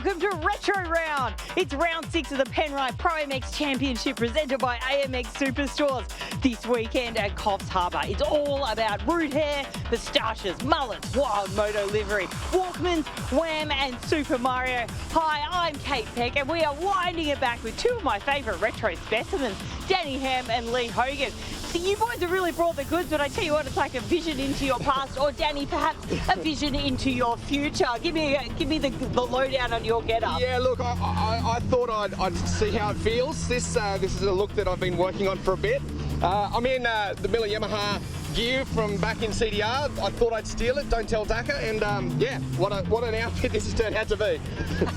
Welcome to Retro Round. It's round 6 of the ProMX Championship presented by AMX Superstores this weekend at Coffs Harbour. It's all about root hair, moustaches, mullets, wild moto livery, Walkmans, Wham and Super Mario. Hi, I'm Kate Peck and we are winding it back with two of my favourite retro specimens, Danny Ham and Lee Hogan. So you boys have really brought the goods, but I tell you what, it's like a vision into your past, or Danny, perhaps a vision into your future. Give me the lowdown on your getup. Yeah, look, I thought I'd see how it feels. This is a look that I've been working on for a bit. I'm in the Miller Yamaha gear from back in CDR. I thought I'd steal it, don't tell Dakar, and yeah, what an outfit this has turned out to be.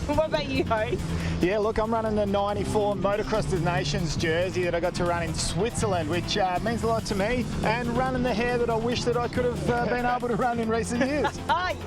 What about you, Ho? Yeah, look, I'm running the 94 Motocross of Nations jersey that I got to run in Switzerland, which means a lot to me, and running the hair that I wish that I could have been able to run in recent years.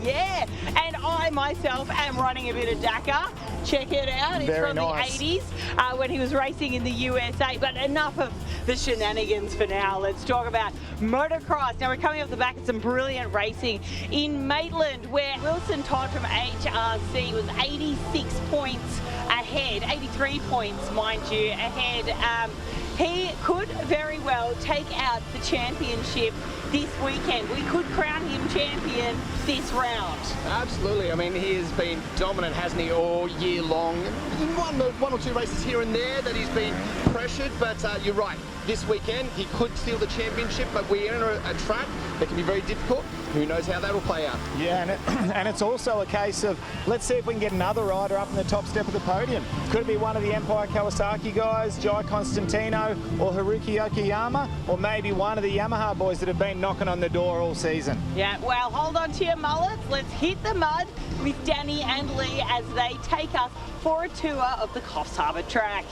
Yeah, and I myself am running a bit of Dakar. Check it out, it's Very from nice. The 80s when he was racing in the USA, but enough of the shenanigans for now. Let's talk about motocross. Now we're coming off the back of some brilliant racing in Maitland, where Wilson Todd from HRC was 86 points ahead, 83 points, mind you, ahead. He could very well take out the championship this weekend. We could crown him champion this round. Absolutely. I mean, he has been dominant, hasn't he, all year long. He won one or two races here and there that he's been pressured, but you're right. This weekend, he could steal the championship, but we enter a track that can be very difficult. Who knows how that will play out? Yeah, and it's also a case of, let's see if we can get another rider up in the top step of the podium. Could it be one of the Empire Kawasaki guys, Jai Constantino or Haruki Okayama, or maybe one of the Yamaha boys that have been knocking on the door all season? Yeah, well, hold on to your mullets. Let's hit the mud with Danny and Lee as they take us for a tour of the Coffs Harbour track.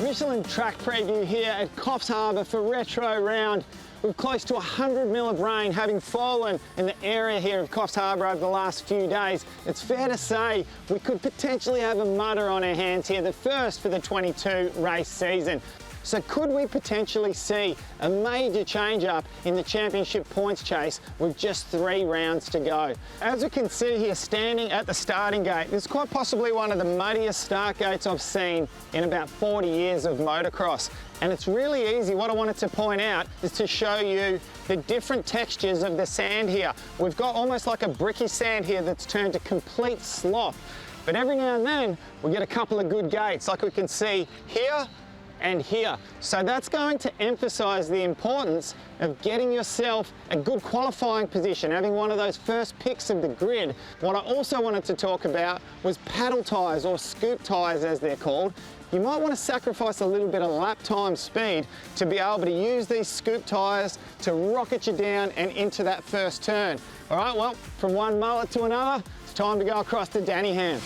Michelin track preview here at Coffs Harbour for Retro Round. With close to 100 mil of rain having fallen in the area here of Coffs Harbour over the last few days, it's fair to say we could potentially have a mudder on our hands here, the first for the 22 race season. So could we potentially see a major change up in the championship points chase with just 3 rounds to go? As we can see here standing at the starting gate, this is quite possibly one of the muddiest start gates I've seen in about 40 years of motocross. And it's really easy. What I wanted to point out is to show you the different textures of the sand here. We've got almost like a bricky sand here that's turned to complete slop. But every now and then we get a couple of good gates, like we can see here and here. So that's going to emphasize the importance of getting yourself a good qualifying position, having one of those first picks of the grid. What I also wanted to talk about was paddle tyres, or scoop tyres as they're called. You might want to sacrifice a little bit of lap time speed to be able to use these scoop tyres to rocket you down and into that first turn. All right, well, from one mullet to another, it's time to go across to Danny Ham.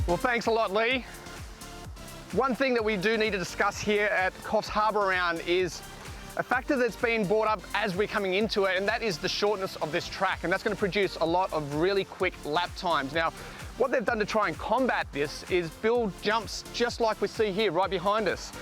Well, thanks a lot, Lee. One thing that we do need to discuss here at Coffs Harbour Round is a factor that's been brought up as we're coming into it, and that is the shortness of this track, and that's going to produce a lot of really quick lap times. Now, what they've done to try and combat this is build jumps just like we see here right behind us.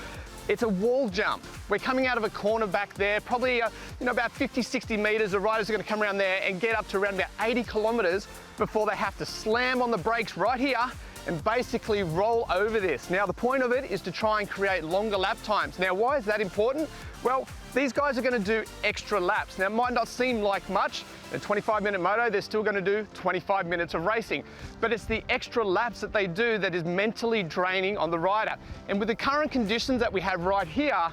It's a wall jump. We're coming out of a corner back there, probably about 50, 60 metres. The riders are going to come around there and get up to around about 80 kilometres before they have to slam on the brakes right here and basically roll over this. Now, the point of it is to try and create longer lap times. Now, why is that important? Well, these guys are going to do extra laps. Now, it might not seem like much. In a 25-minute moto, they're still going to do 25 minutes of racing. But it's the extra laps that they do that is mentally draining on the rider. And with the current conditions that we have right here,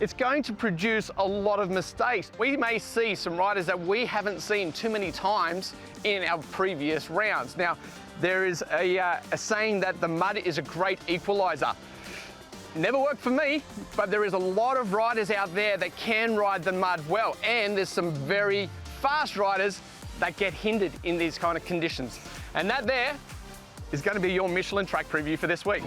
it's going to produce a lot of mistakes. We may see some riders that we haven't seen too many times in our previous rounds. Now, there is a saying that the mud is a great equalizer. Never worked for me, but there is a lot of riders out there that can ride the mud well, and there's some very fast riders that get hindered in these kind of conditions. And that there is going to be your Michelin track preview for this week.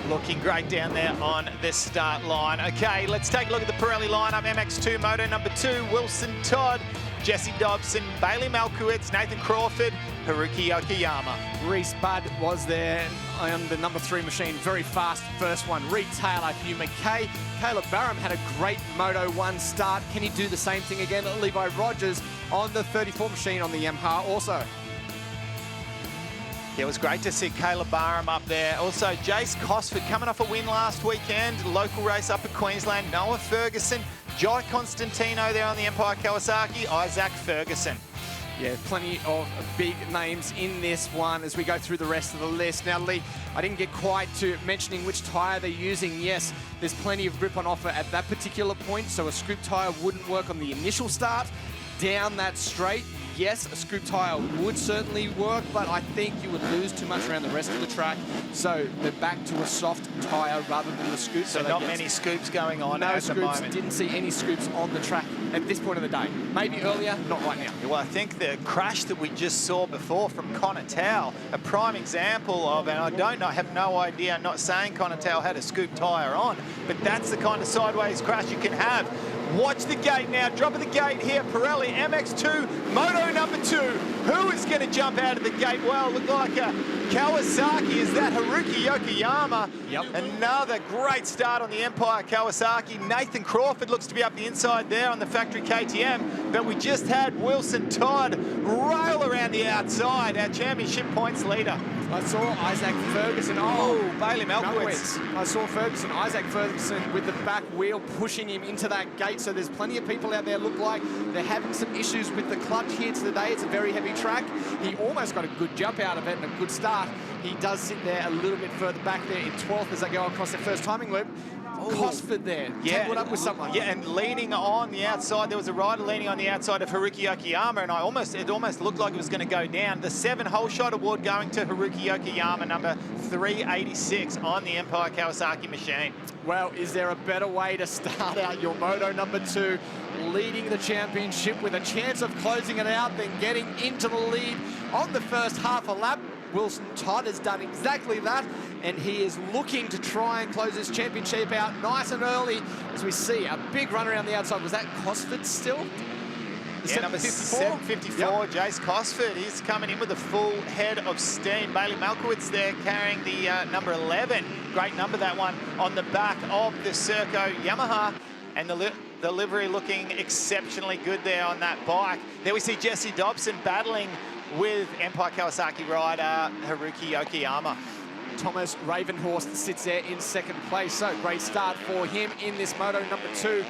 Looking great down there on the start line. Okay, let's take a look at the Pirelli lineup. MX2 Moto number 2, Wilson Todd, Jesse Dobson, Bailey Malkiewicz, Nathan Crawford, Haruki Yokoyama. Reese Budd was there on the number 3 machine, very fast first one. Reed Taylor, Hugh McKay. Caleb Barham had a great Moto 1 start. Can he do the same thing again? Levi Rogers on the 34 machine on the Yamaha also. Yeah, it was great to see Caleb Barham up there. Also, Jace Cosford coming off a win last weekend. Local race up at Queensland. Noah Ferguson. Jai Constantino there on the Empire Kawasaki. Isaac Ferguson. Yeah, plenty of big names in this one as we go through the rest of the list. Now, Lee, I didn't get quite to mentioning which tyre they're using. Yes, there's plenty of grip on offer at that particular point, so a scoop tyre wouldn't work on the initial start. Down that straight, yes, a scoop tyre would certainly work, but I think you would lose too much around the rest of the track. So they're back to a soft tyre rather than the scoop. So not many scoops going on at the moment. Didn't see any scoops on the track at this point of the day. Maybe earlier, not right now. Well, I think the crash that we just saw before from Connor Towle, a prime example of, and I have no idea, I'm not saying Connor Towle had a scoop tyre on, but that's the kind of sideways crash you can have. Watch the gate now, drop of the gate here, Pirelli, MX2, Moto number 2. Who is going to jump out of the gate? Well, look like a Kawasaki. Is that Haruki Yokoyama? Yep. Another great start on the Empire Kawasaki. Nathan Crawford looks to be up the inside there on the factory KTM, but we just had Wilson Todd rail around the outside, our championship points leader. I saw Isaac Ferguson. Bailey Malkowitz. I saw Ferguson, Isaac Ferguson with the back wheel pushing him into that gate. So there's plenty of people out there look like they're having some issues with the clutch here today. It's a very heavy track. He almost got a good jump out of it and a good start. He does sit there a little bit further back there in 12th as they go across their first timing loop. Cosford there, tangled up with someone. Yeah, and leaning on the outside, there was a rider leaning on the outside of Haruki Yokoyama, and it almost looked like it was going to go down. The 7 whole shot award going to Haruki Yokoyama, number 386 on the Empire Kawasaki machine. Well, is there a better way to start out your Moto number 2, leading the championship with a chance of closing it out, then getting into the lead on the first half a lap? Wilson Todd has done exactly that, and he is looking to try and close this championship out nice and early as we see a big run around the outside. Was that Cosford still? Yeah, number 754, yep. Jace Cosford. He's coming in with a full head of steam. Bailey Malkowitz there carrying the number 11. Great number, that one, on the back of the Serco Yamaha. And the livery looking exceptionally good there on that bike. There we see Jesse Dobson battling with Empire Kawasaki rider Haruki Yokoyama. Thomas Ravenhorst sits there in second place. So great start for him in this Moto number 2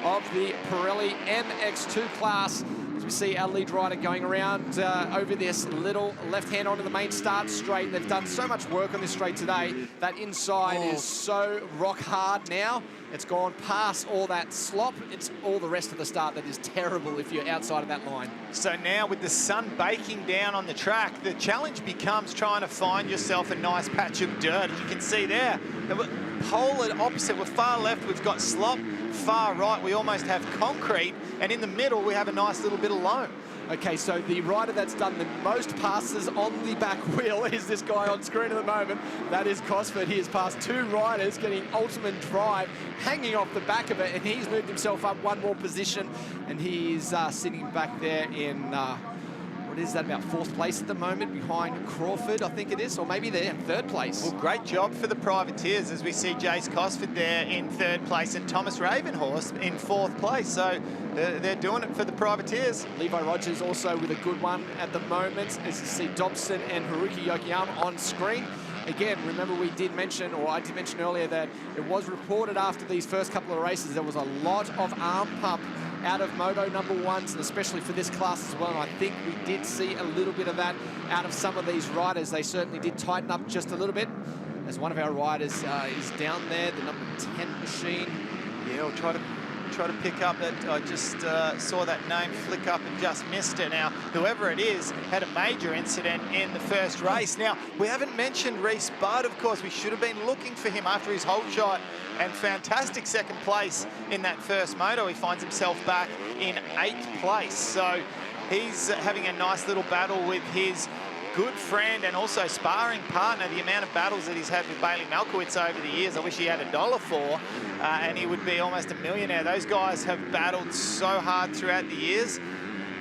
of the Pirelli MX2 class. As we see our lead rider going around over this little left-hand onto the main start straight. They've done so much work on this straight today. That inside is so rock hard now. It's gone past all that slop. It's all the rest of the start that is terrible if you're outside of that line. So now with the sun baking down on the track, the challenge becomes trying to find yourself a nice patch of dirt. As you can see there, the polar opposite. We're far left, we've got slop. Far right, we almost have concrete. And in the middle, we have a nice little bit of loam. Okay, so the rider that's done the most passes on the back wheel is this guy on screen at the moment. That is Cosford. He has passed 2 riders, getting ultimate drive, hanging off the back of it, and he's moved himself up 1 more position, and he's sitting back there in, what is that, about 4th place at the moment, behind Crawford, I think it is, or maybe they're in 3rd place. Well, great job for the privateers as we see Jace Cosford there in 3rd place and Thomas Ravenhorst in 4th place. So they're doing it for the privateers. Levi Rogers also with a good one at the moment, as you see Dobson and Haruki Yokoyama on screen. Again, remember we did mention, or I did mention earlier, that it was reported after these first couple of races there was a lot of arm pump out of Moto number 1s, and especially for this class as well. And I think we did see a little bit of that out of some of these riders. They certainly did tighten up just a little bit, as one of our riders is down there, the number 10 machine. Yeah, I'll try to pick up that. I just saw that name flick up and just missed it. Now, whoever it is had a major incident in the first race. Now, we haven't mentioned Reese Budd, of course. We should have been looking for him after his whole shot and fantastic second place in that first moto. He finds himself back in 8th place. So he's having a nice little battle with his good friend and also sparring partner. The amount of battles that he's had with Bailey Malkowitz over the years, I wish he had $1 for, and he would be almost a millionaire. Those guys have battled so hard throughout the years.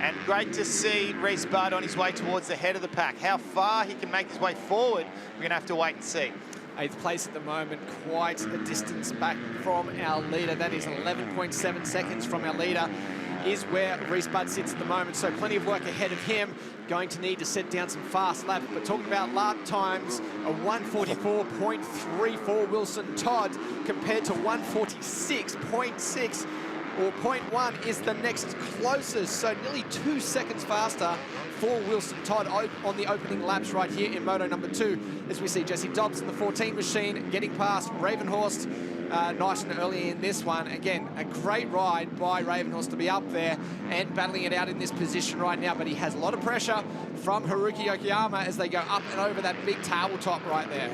And great to see Reece Budd on his way towards the head of the pack. How far he can make his way forward, we're going to have to wait and see. 8th place at the moment, quite a distance back from our leader. That is 11.7 seconds from our leader is where Reece Budd sits at the moment. So plenty of work ahead of him. Going to need to set down some fast laps. But talking about lap times, a 144.34 Wilson Todd compared to 146.6 or 0.1 is the next closest. So nearly 2 seconds faster for Wilson Todd on the opening laps right here in Moto number 2. As we see Jesse Dobbs in the 14 machine getting past Ravenhorst nice and early in this one. Again, a great ride by Ravenhorst to be up there and battling it out in this position right now. But he has a lot of pressure from Haruki Yokoyama as they go up and over that big tabletop right there.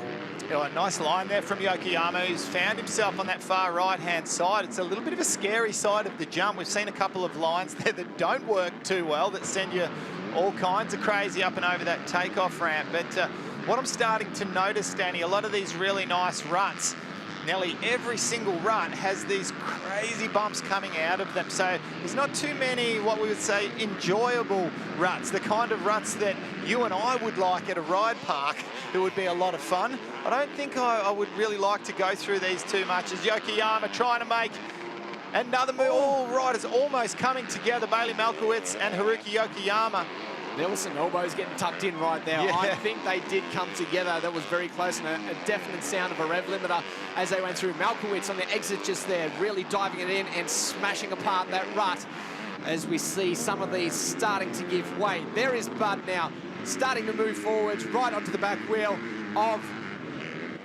Oh, a nice line there from Yokoyama, who's found himself on that far right-hand side. It's a little bit of a scary side of the jump. We've seen a couple of lines there that don't work too well, that send you all kinds of crazy up and over that takeoff ramp. But what I'm starting to notice, Danny, a lot of these really nice ruts, nearly every single rut has these crazy bumps coming out of them. So there's not too many, what we would say, enjoyable ruts, the kind of ruts that you and I would like at a ride park. It would be a lot of fun. I don't think I would really like to go through these too much, as Yokoyama trying to make another move. All riders almost coming together, Bailey Malkowitz and Haruki Yokoyama. There was some elbows getting tucked in right there. Yeah. I think they did come together. That was very close, and a definite sound of a rev limiter as they went through. Malkowitz on the exit just there, really diving it in and smashing apart that rut as we see some of these starting to give way. There is Budd now, starting to move forwards right onto the back wheel of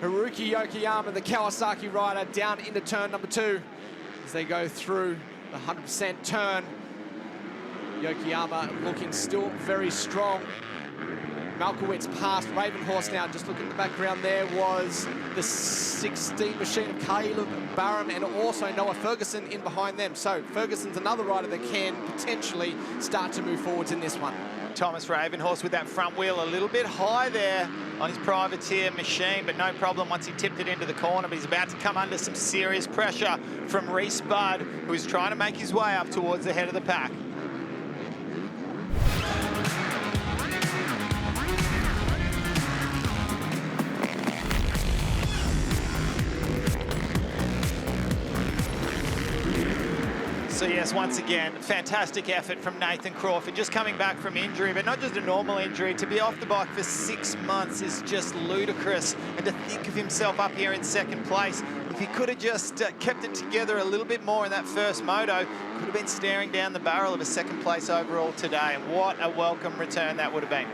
Haruki Yokoyama, the Kawasaki rider, down into turn number 2 as they go through the 100% turn. Yokoyama looking still very strong. Malkowitz past Ravenhorst now. Just looking at the background, there was the 16 machine of Caleb Barham and also Noah Ferguson in behind them. So Ferguson's another rider that can potentially start to move forwards in this one. Thomas Ravenhorst with that front wheel a little bit high there on his privateer machine, but no problem once he tipped it into the corner. But he's about to come under some serious pressure from Reece Budd, who's trying to make his way up towards the head of the pack. So yes, once again, fantastic effort from Nathan Crawford, just coming back from injury, but not just a normal injury. To be off the bike for 6 months is just ludicrous. And to think of himself up here in 2nd place, if he could have just kept it together a little bit more in that first moto, could have been staring down the barrel of a 2nd place overall today. And what a welcome return that would have been.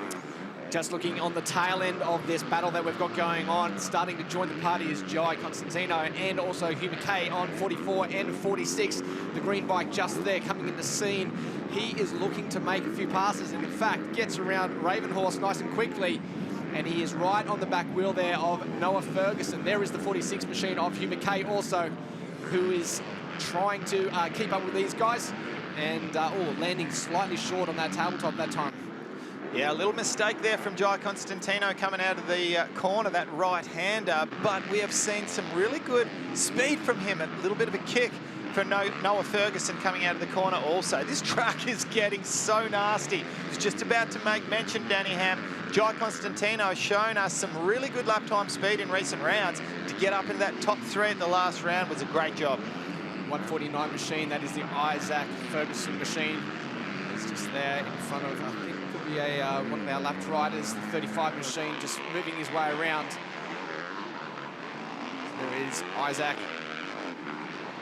Just looking on the tail end of this battle that we've got going on, starting to join the party is Jai Constantino and also Hugh McKay on 44 and 46. The green bike just there coming into scene. He is looking to make a few passes and in fact gets around Ravenhorst nice and quickly. And he is right on the back wheel there of Noah Ferguson. There is the 46 machine of Hugh McKay also, who is trying to keep up with these guys and landing slightly short on that tabletop that time. Yeah, a little mistake there from Jai Constantino coming out of the corner, that right-hander, but we have seen some really good speed from him, a little bit of a kick for Noah Ferguson coming out of the corner also. This track is getting so nasty. I was just about to make mention, Danny Ham, Jai Constantino has shown us some really good lap time speed in recent rounds. To get up into that top 3 in the last round was a great job. 149 machine, that is the Isaac Ferguson machine. It's just there in front of, I think, one of our lap riders, the 35 machine, just moving his way around. There is Isaac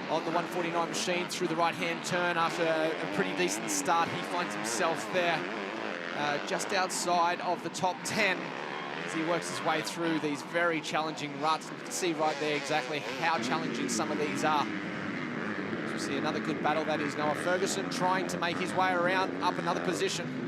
on the 149 machine through the right-hand turn. After a pretty decent start, he finds himself there just outside of the top 10 as he works his way through these very challenging ruts. You can see right there exactly how challenging some of these are. As we see another good battle, that is Noah Ferguson trying to make his way around up another position.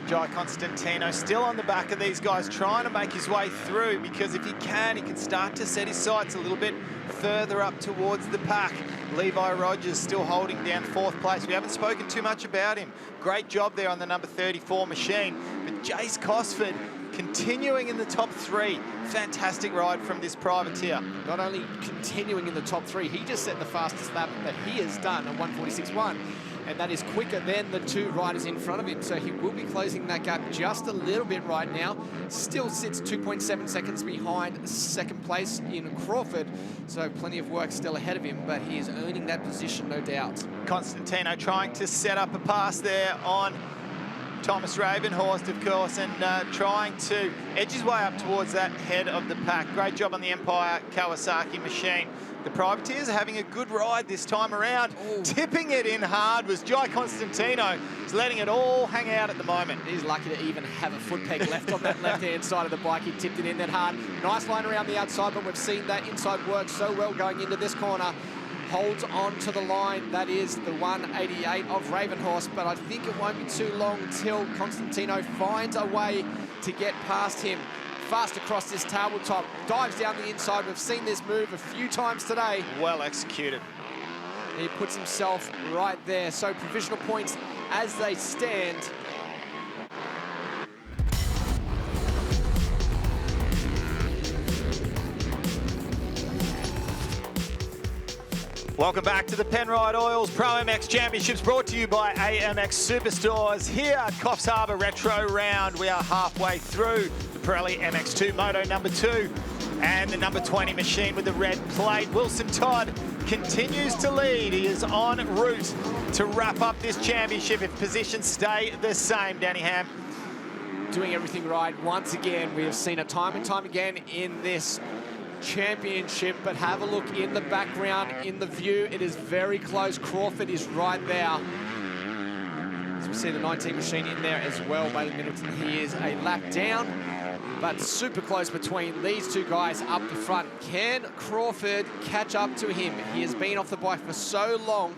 Jai Constantino still on the back of these guys, trying to make his way through, because if he can start to set his sights a little bit further up towards the pack. Levi Rogers still holding down 4th place. We haven't spoken too much about him. Great job there on the number 34 machine. But Jace Cosford continuing in the top 3. Fantastic ride from this privateer. Not only continuing in the top 3, he just set the fastest lap that he has done, a 146.1. and that is quicker than the two riders in front of him. So he will be closing that gap just a little bit right now. Still sits 2.7 seconds behind second place in Crawford. So plenty of work still ahead of him, but he is earning that position, no doubt. Constantino trying to set up a pass there on Thomas Ravenhorst, of course, and trying to edge his way up towards that head of the pack. Great job on the Empire Kawasaki machine. The privateers are having a good ride this time around. Ooh. Tipping it in hard was Jai Constantino. He's letting it all hang out at the moment. He's lucky to even have a foot peg left on that left-hand side of the bike. He tipped it in that hard. Nice line around the outside, but we've seen that inside work so well going into this corner. Holds on to the line. That is the 188 of Ravenhorst, but I think it won't be too long till Constantino finds a way to get past him. Fast across this tabletop, dives down the inside. We've seen this move a few times today. Well executed. He puts himself right there. So provisional points as they stand. Welcome back to the Penrite Oils ProMX Championships, brought to you by AMX Superstores. Here at Coffs Harbour Retro Round, we are halfway through the Pirelli MX2 Moto number 2 and the number 20 machine with the red plate. Wilson Todd continues to lead. He is en route to wrap up this championship if positions stay the same. Danny Ham. Doing everything right once again. We have seen it time and time again in this championship, but have a look in the background, in the view. It is very close. Crawford is right there. As we see the 19 machine in there as well. Bailey Middleton, he is a lap down, but super close between these two guys up the front. Can Crawford catch up to him? He has been off the bike for so long.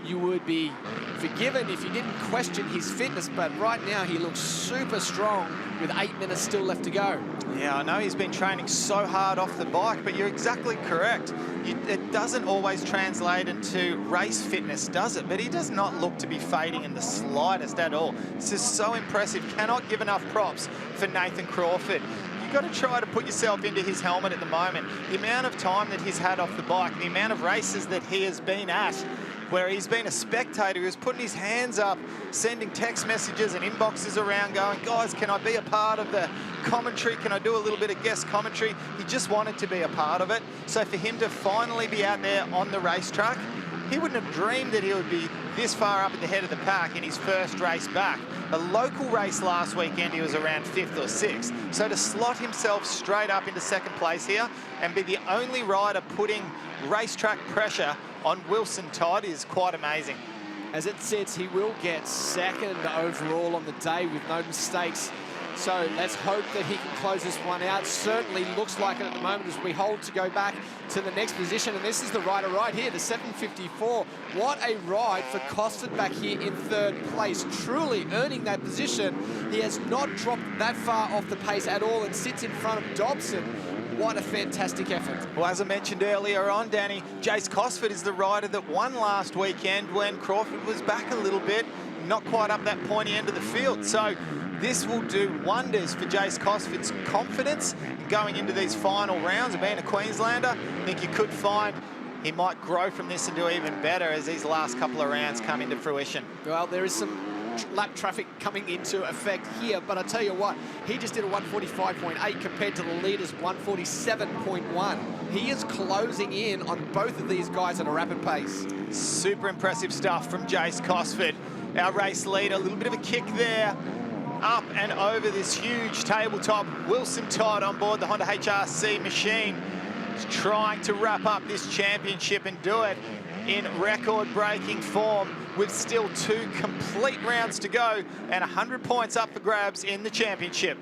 You would be forgiven if you didn't question his fitness, but right now he looks super strong with 8 minutes still left to go. Yeah, I know he's been training so hard off the bike, but you're exactly correct. It doesn't always translate into race fitness, does it? But he does not look to be fading in the slightest at all. This is so impressive. Cannot give enough props for Nathan Crawford. You've got to try to put yourself into his helmet at the moment. The amount of time that he's had off the bike, the amount of races that he has been at, where he's been a spectator, who's putting his hands up, sending text messages and inboxes around going, guys, can I be a part of the commentary? Can I do a little bit of guest commentary? He just wanted to be a part of it. So for him to finally be out there on the racetrack, he wouldn't have dreamed that he would be this far up at the head of the pack in his first race back. A local race last weekend, he was around 5th or 6th. So to slot himself straight up into second place here and be the only rider putting racetrack pressure on Wilson Todd is quite amazing. As it sits, he will get second overall on the day with no mistakes. So let's hope that he can close this one out. Certainly looks like it at the moment as we hold to go back to the next position. And this is the rider right here, the 754. What a ride for Cosford back here in 3rd place. Truly earning that position. He has not dropped that far off the pace at all and sits in front of Dobson. What a fantastic effort. Well, as I mentioned earlier on, Danny, Jace Cosford is the rider that won last weekend when Crawford was back a little bit, not quite up that pointy end of the field. So this will do wonders for Jace Cosford's confidence going into these final rounds of being a Queenslander. I think you could find he might grow from this and do even better as these last couple of rounds come into fruition. Well, there is some lap traffic coming into effect here, but I tell you what, he just did a 145.8 compared to the leader's 147.1. He is closing in on both of these guys at a rapid pace. Super impressive stuff from Jace Cosford, our race leader. A little bit of a kick there, up and over this huge tabletop. Wilson Todd on board the Honda HRC machine is trying to wrap up this championship and do it in record-breaking form with still 2 complete rounds to go and 100 points up for grabs in the championship.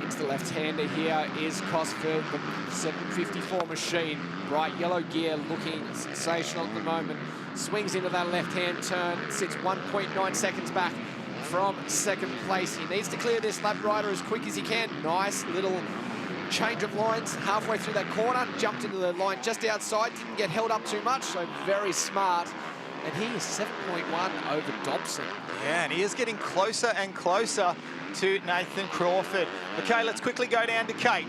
Into the left-hander here is Cosford, the 754 machine. Bright yellow gear looking sensational at the moment. Swings into that left-hand turn, sits 1.9 seconds back from second place. He needs to clear this lap rider as quick as he can. Nice little change of lines halfway through that corner, jumped into the line just outside, didn't get held up too much, so very smart. And he is 7.1 over Dobson. Yeah, and he is getting closer and closer to Nathan Crawford. Okay, let's quickly go down to Kate.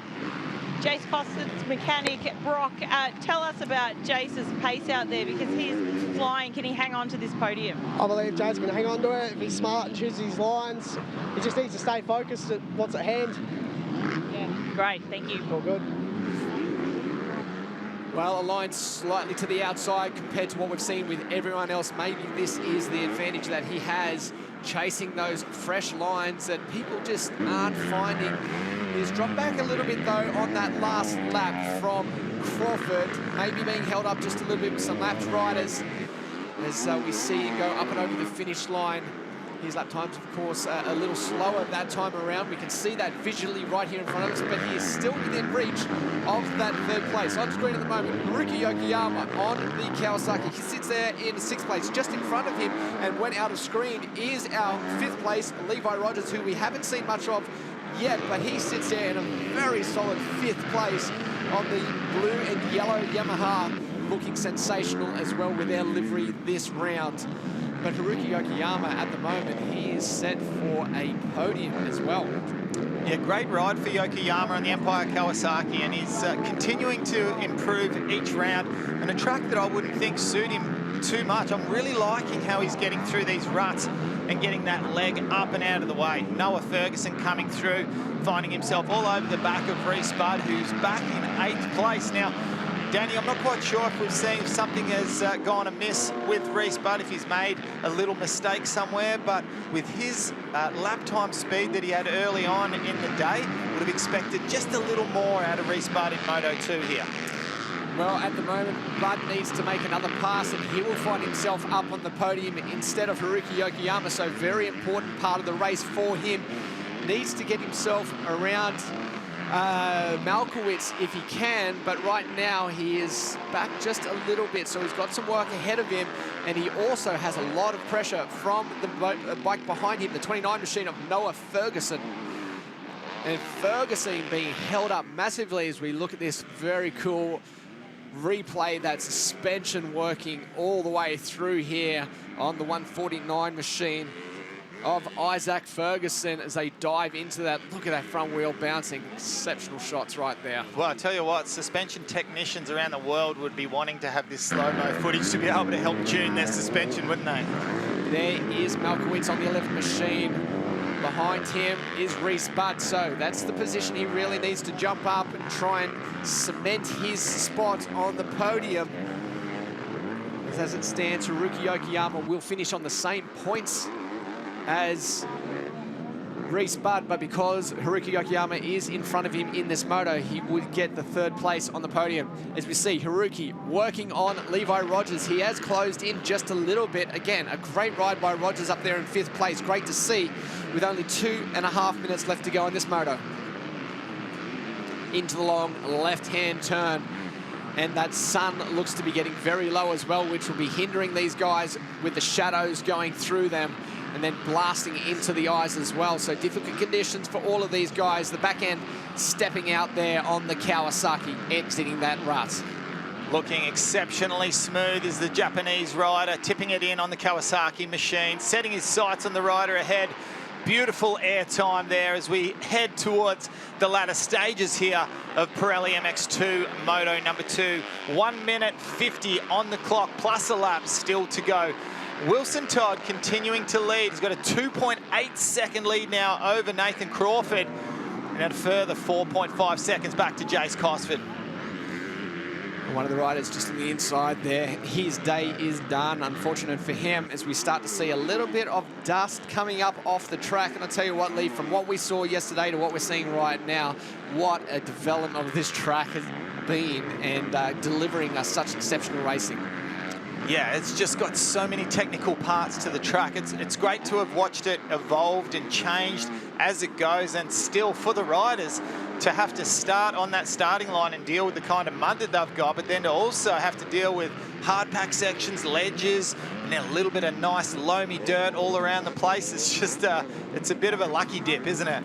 Jace Costin's mechanic. Brock, tell us about Jace's pace out there, because he's flying. Can he hang on to this podium? I believe Jace can hang on to it if he's smart and chooses his lines. He just needs to stay focused at what's at hand. Yeah, great, thank you. All good. Well, a line slightly to the outside compared to what we've seen with everyone else. Maybe this is the advantage that he has, chasing those fresh lines that people just aren't finding. He's dropped back a little bit, though, on that last lap from Crawford, maybe being held up just a little bit with some lapped riders as we see him go up and over the finish line. His lap times, of course, a little slower that time around. We can see that visually right here in front of us, but he is still within reach of that third place. On screen at the moment, Haruki Yokoyama on the Kawasaki. He sits there in sixth place. Just in front of him and went out of screen is our fifth place, Levi Rogers, who we haven't seen much of yet, but he sits there in a very solid fifth place on the blue and yellow Yamaha, looking sensational as well with their livery this round. But Haruki Yokoyama at the moment, he is set for a podium as well. Yeah, great ride for Yokoyama on the Empire Kawasaki, and he's continuing to improve each round, and a track that I wouldn't think suit him too much. I'm really liking how he's getting through these ruts and getting that leg up and out of the way. Noah Ferguson coming through, finding himself all over the back of Reese Budd, who's back in 8th place. Now, Danny, I'm not quite sure if we've seen if something has gone amiss with Reese Budd, if he's made a little mistake somewhere, but with his lap time speed that he had early on in the day, would have expected just a little more out of Reese Budd in Moto 2 here. Well, at the moment, Budd needs to make another pass, and he will find himself up on the podium instead of Haruki Yokoyama, so very important part of the race for him. Needs to get himself around Malkowitz if he can, but right now he is back just a little bit, so he's got some work ahead of him, and he also has a lot of pressure from the bike behind him, the 29 machine of Noah Ferguson. And Ferguson being held up massively as we look at this very cool replay, that suspension working all the way through here on the 149 machine of Isaac Ferguson as they dive into that. Look at that front wheel bouncing. Exceptional shots right there. Well, I tell you what, suspension technicians around the world would be wanting to have this slow-mo footage to be able to help tune their suspension, wouldn't they? There is Malkowitz on the 11th machine. Behind him is Reese Budd, so that's the position he really needs to jump up and try and cement his spot on the podium. As it stands, Haruki Yokoyama will finish on the same points as Reese Budd, but because Haruki Yokoyama is in front of him in this moto, he would get the third place on the podium. As we see, Haruki working on Levi Rogers. He has closed in just a little bit. Again, a great ride by Rogers up there in 5th place. Great to see, with only 2.5 minutes left to go in this moto. Into the long left-hand turn. And that sun looks to be getting very low as well, which will be hindering these guys with the shadows going through them and then blasting into the eyes as well. So difficult conditions for all of these guys. The back end stepping out there on the Kawasaki, exiting that rut. Looking exceptionally smooth is the Japanese rider, tipping it in on the Kawasaki machine, setting his sights on the rider ahead. Beautiful air time there as we head towards the latter stages here of Pirelli MX2 Moto number 2. 1 minute 50 on the clock, plus a lap still to go. Wilson Todd continuing to lead. He's got a 2.8 second lead now over Nathan Crawford, and a further 4.5 seconds back to Jace Cosford. One of the riders just on the inside there. His day is done, unfortunate for him, as we start to see a little bit of dust coming up off the track. And I'll tell you what, Lee, from what we saw yesterday to what we're seeing right now, what a development of this track has been, and delivering us such exceptional racing. Yeah, it's just got so many technical parts to the track. It's great to have watched it evolved and changed as it goes, and still for the riders to have to start on that starting line and deal with the kind of mud that they've got, but then to also have to deal with hard pack sections, ledges, and then a little bit of nice loamy dirt all around the place. It's just, it's a bit of a lucky dip, isn't it?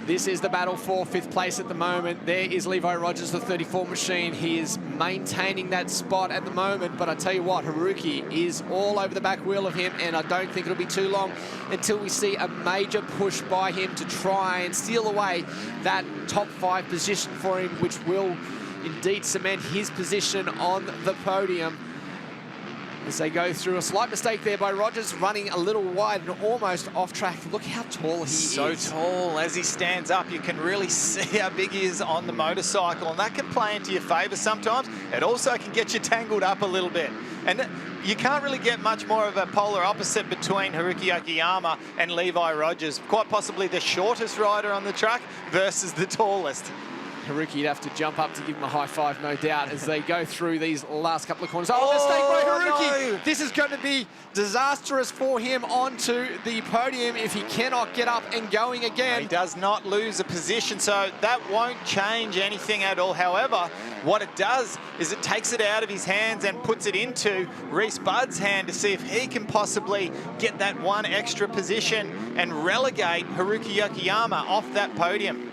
This is the battle for 5th place at the moment. There is Levi Rogers, the 34 machine. He is maintaining that spot at the moment, but I tell you what, Haruki is all over the back wheel of him, and I don't think it'll be too long until we see a major push by him to try and steal away that top 5 position for him, which will indeed cement his position on the podium. As they go through a slight mistake there by Rogers, running a little wide and almost off track. Look how tall he is. So tall. As he stands up, you can really see how big he is on the motorcycle, and that can play into your favour sometimes. It also can get you tangled up a little bit. And you can't really get much more of a polar opposite between Haruki Yokoyama and Levi Rogers. Quite possibly the shortest rider on the track versus the tallest. Haruki'd have to jump up to give him a high five, no doubt, as they go through these last couple of corners. Oh, mistake by Haruki! No. This is going to be disastrous for him onto the podium if he cannot get up and going again. He does not lose a position, so that won't change anything at all. However, what it does is it takes it out of his hands and puts it into Reese Budd's hand to see if he can possibly get that one extra position and relegate Haruki Yokoyama off that podium.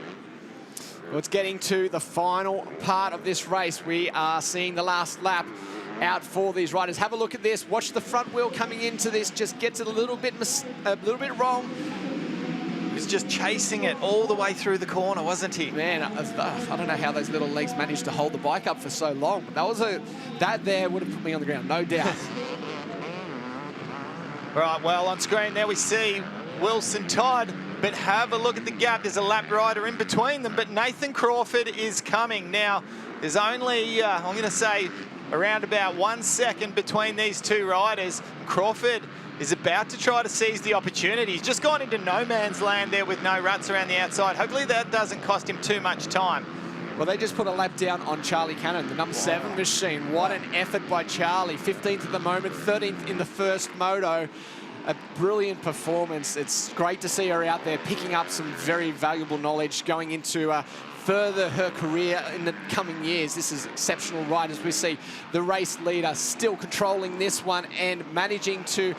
Well, it's getting to the final part of this race. We are seeing the last lap out for these riders. Have a look at this. Watch the front wheel coming into this. Just gets it a little bit wrong. He was just chasing it all the way through the corner, wasn't he? Man, I don't know how those little legs managed to hold the bike up for so long. But that there would have put me on the ground, no doubt. Right, well, on screen there we see Wilson Todd. But have a look at the gap. There's a lap rider in between them, but Nathan Crawford is coming. Now, there's only, I'm going to say, around about 1 second between these two riders. Crawford is about to try to seize the opportunity. He's just gone into no man's land there with no ruts around the outside. Hopefully that doesn't cost him too much time. Well, they just put a lap down on Charlie Cannon, the number 7 machine. What an effort by Charlie. 15th at the moment, 13th in the first moto. A brilliant performance. It's great to see her out there picking up some very valuable knowledge going into further her career in the coming years. This is exceptional riders. We see the race leader still controlling this one and managing to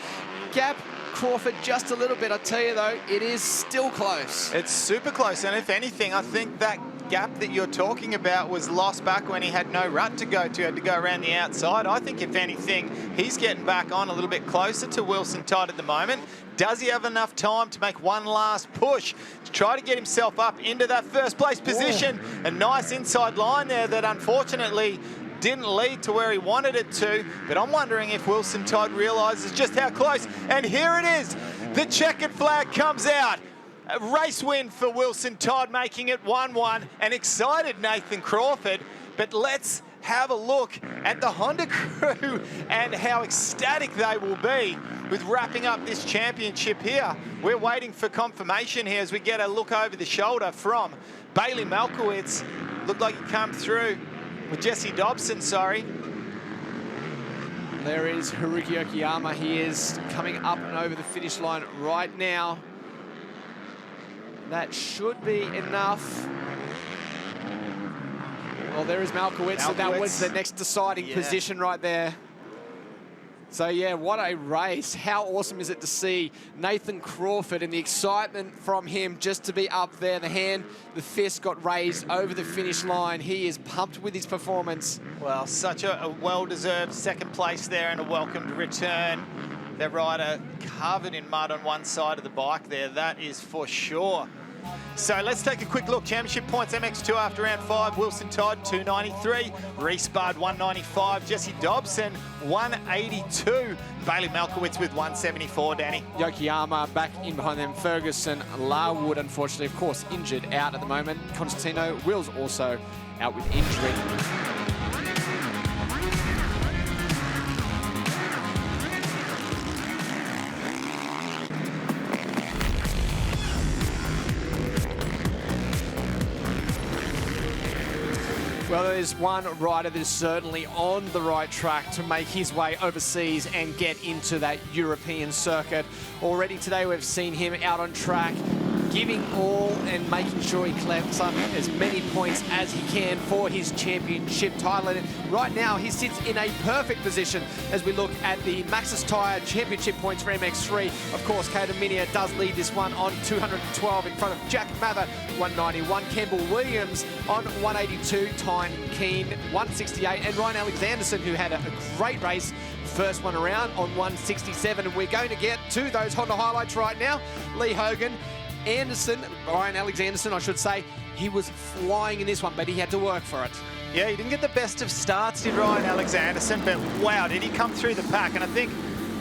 gap Crawford just a little bit. I tell you though, it is still close. It's super close, and if anything, I think that gap that you're talking about was lost back when he had no rut to go to, had to go around the outside. I think if anything, he's getting back on a little bit closer to Wilson Todd at the moment. Does he have enough time to make one last push to try to get himself up into that first place position? A nice inside line there that unfortunately didn't lead to where he wanted it to, but I'm wondering if Wilson Todd realises just how close. And here it is, the checkered flag comes out. A race win for Wilson Todd, making it 1-1. An excited Nathan Crawford, but let's have a look at the Honda crew and how ecstatic they will be with wrapping up this championship here. We're waiting for confirmation here as we get a look over the shoulder from Bailey Malkowitz. Looked like he come through with Jesse Dobson, sorry. There is Haruki Yokoyama. He is coming up and over the finish line right now. That should be enough. Well, there is Malkowitz, so that was the next deciding position right there. So yeah, what a race. How awesome is it to see Nathan Crawford and the excitement from him just to be up there. The fist got raised over the finish line. He is pumped with his performance. Well, such a well-deserved second place there and a welcomed return. That rider covered in mud on one side of the bike there, that is for sure. So let's take a quick look. Championship points, MX2 after round 5, Wilson Todd 293, Reese Budd 195, Jesse Dobson 182, Bailey Malkowitz with 174, Danny. Yokoyama back in behind them, Ferguson, Larwood unfortunately of course injured out at the moment. Constantino Wills also out with injury. Well, there's one rider that is certainly on the right track to make his way overseas and get into that European circuit. Already today we've seen him out on track giving all and making sure he collects up as many points as he can for his championship title. And right now, he sits in a perfect position as we look at the Maxis Tyre championship points for MX3. Of course, Caden Minia does lead this one on 212 in front of Jack Mather, 191. Campbell Williams on 182. Tyne Keane, 168. And Ryan Alexanderson, who had a great race first one around, on 167. And we're going to get to those Honda highlights right now. Lee Hogan, Ryan Alexanderson, I should say, he was flying in this one, but he had to work for it. Yeah, he didn't get the best of starts, did Ryan Alexanderson, but wow, did he come through the pack. And I think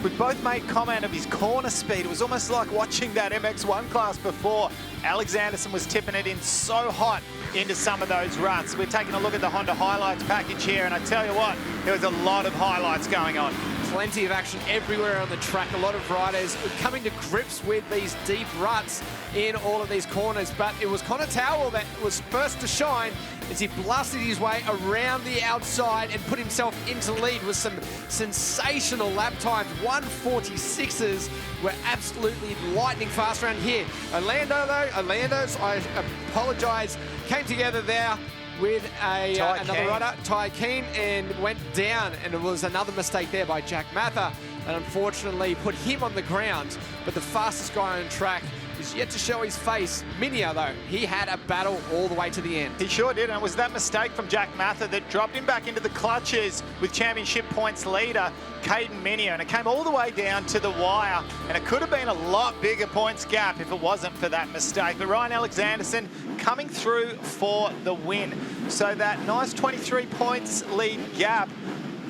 we both made comment of his corner speed. It was almost like watching that MX1 class before. Alexanderson was tipping it in so hot into some of those ruts. We're taking a look at the Honda highlights package here, and I tell you what, there was a lot of highlights going on. Plenty of action everywhere on the track. A lot of riders coming to grips with these deep ruts in all of these corners, but it was Connor Towell that was first to shine as he blasted his way around the outside and put himself into lead with some sensational lap times. 146s were absolutely lightning fast around here. Orlando's, I apologise, came together there with another rider, Tyre Keane, and went down, and it was another mistake there by Jack Mather, and unfortunately put him on the ground. But the fastest guy on track is yet to show his face. Minia, though, he had a battle all the way to the end. He sure did, and it was that mistake from Jack Mather that dropped him back into the clutches with championship points leader Caden Minia, and it came all the way down to the wire, and it could have been a lot bigger points gap if it wasn't for that mistake. But Ryan Alexanderson coming through for the win. So that nice 23 points lead gap